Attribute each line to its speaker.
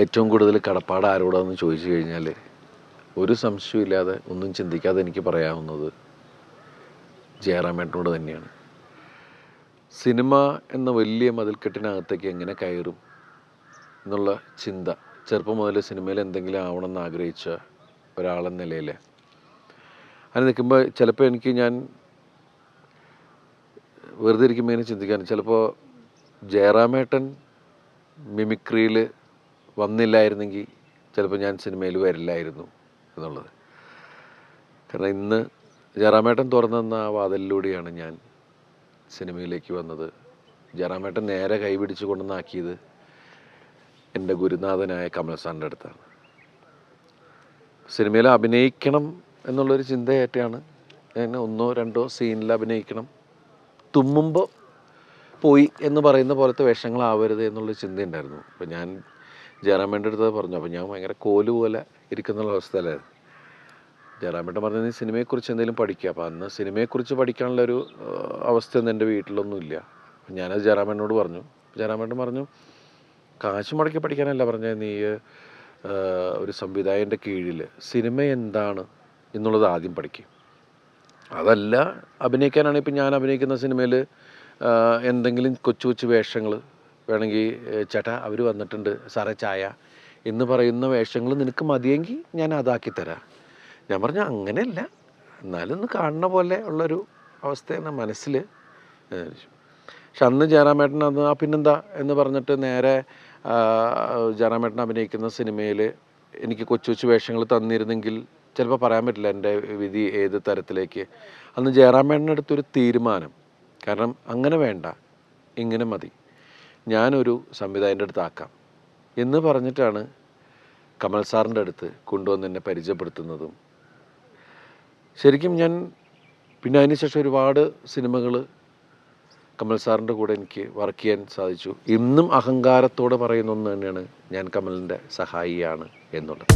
Speaker 1: ഏറ്റവും കൂടുതൽ കടപ്പാട് ആരോടാണെന്ന് ചോദിച്ചു കഴിഞ്ഞാൽ ഒരു സംശയമില്ലാതെ ഒന്നും ചിന്തിക്കാതെ എനിക്ക് പറയാവുന്നത് ജയറാമേട്ടനോട് തന്നെയാണ്. സിനിമ എന്ന വലിയ മതിൽക്കെട്ടിനകത്തേക്ക് എങ്ങനെ കയറും എന്നുള്ള ചിന്ത ചെറുപ്പം മുതൽ സിനിമയിൽ എന്തെങ്കിലും ആവണമെന്ന് ആഗ്രഹിച്ച ഒരാളെന്ന നിലയിൽ അങ്ങനെ നിൽക്കുമ്പോൾ ചിലപ്പോൾ ഞാൻ വെറുതെ ഇരിക്കുമ്പോൾ ഇങ്ങനെ ചിന്തിക്കാൻ, ചിലപ്പോൾ ജയറാമേട്ടൻ മിമിക്രിയിൽ വന്നില്ലായിരുന്നെങ്കിൽ ചിലപ്പോൾ ഞാൻ സിനിമയിൽ വരില്ലായിരുന്നു എന്നുള്ളത്. കാരണം ഇന്ന് ജയറാമേട്ടൻ തുറന്നെന്ന ആ വാതിലിലൂടെയാണ് ഞാൻ സിനിമയിലേക്ക് വന്നത്. ജയറാമേട്ടൻ നേരെ കൈപിടിച്ച് കൊണ്ടുവന്നാക്കിയത് എൻ്റെ ഗുരുനാഥനായ കമൽ സാറിൻ്റെ അടുത്താണ്. സിനിമയിൽ അഭിനയിക്കണം എന്നുള്ളൊരു ചിന്തയായിട്ടാണ് ഞാൻ 1-2 സീനിൽ അഭിനയിക്കണം, തുമ്മുമ്പോൾ പോയി എന്ന് പറയുന്ന പോലത്തെ വേഷങ്ങളാവരുത് എന്നുള്ള ചിന്തയുണ്ടായിരുന്നു. അപ്പോൾ ഞാൻ ജയറാമേട്ടൻ്റെ അടുത്ത് പറഞ്ഞു. അപ്പോൾ ഞാൻ ഭയങ്കര കോല് പോലെ ഇരിക്കുന്ന അവസ്ഥയിലായിരുന്നു. ജയറാമേട്ടൻ പറഞ്ഞത് നീ സിനിമയെക്കുറിച്ച് എന്തെങ്കിലും പഠിക്കുക. അപ്പോൾ അന്ന് സിനിമയെക്കുറിച്ച് പഠിക്കാനുള്ളൊരു അവസ്ഥയൊന്നും എൻ്റെ വീട്ടിലൊന്നുമില്ല. അപ്പോൾ ഞാനത് ജയറാമേട്ടനോട് പറഞ്ഞു. ജയറാമേട്ടൻ പറഞ്ഞു, കാശ് മുടക്കി പഠിക്കാനല്ല പറഞ്ഞത്, നീ ഒരു സംവിധായകൻ്റെ കീഴിൽ സിനിമ എന്താണ് എന്നുള്ളത് ആദ്യം പഠിക്കും. അതല്ല അഭിനയിക്കാനാണെങ്കിൽ ഇപ്പം ഞാൻ അഭിനയിക്കുന്ന സിനിമയിൽ എന്തെങ്കിലും കൊച്ചു കൊച്ചു വേഷങ്ങൾ വേണമെങ്കിൽ, ചേട്ടാ അവർ വന്നിട്ടുണ്ട് സാറേ ചായ എന്ന് പറയുന്ന വേഷങ്ങൾ നിനക്ക് മതിയെങ്കിൽ ഞാൻ അതാക്കി തരാം. ഞാൻ പറഞ്ഞു അങ്ങനെയല്ല, എന്നാലും ഒന്ന് കാണുന്ന പോലെ ഉള്ളൊരു അവസ്ഥയാണ് മനസ്സിൽ. പക്ഷെ അന്ന് ജയറാമേട്ടൻ അന്ന് പിന്നെന്താ എന്ന് പറഞ്ഞിട്ട് നേരെ ജയറാമേട്ടൻ അഭിനയിക്കുന്ന സിനിമയിൽ എനിക്ക് കൊച്ചു കൊച്ചു വേഷങ്ങൾ തന്നിരുന്നെങ്കിൽ ചിലപ്പോൾ പറയാൻ പറ്റില്ല എൻ്റെ വിധി ഏത് തരത്തിലേക്ക്. അന്ന് ജയറാമേട്ടൻ്റെ അടുത്തൊരു തീരുമാനം, കാരണം അങ്ങനെ വേണ്ട, ഇങ്ങനെ മതി, ഞാനൊരു സംവിധായകൻ്റെ അടുത്ത് ആക്കാം എന്ന് പറഞ്ഞിട്ടാണ് കമൽ സാറിൻ്റെ അടുത്ത് കൊണ്ടുവന്ന് എന്നെ പരിചയപ്പെടുത്തുന്നതും. ശരിക്കും ഞാൻ പിന്നെ അതിനുശേഷം ഒരുപാട് സിനിമകൾ കമൽ സാറിൻ്റെ കൂടെ എനിക്ക് വർക്ക് ചെയ്യാൻ സാധിച്ചു. ഇന്നും അഹങ്കാരത്തോടെ പറയുന്ന ഒന്ന് തന്നെയാണ് ഞാൻ കമലിൻ്റെ സഹായിയാണ് എന്നുള്ളത്.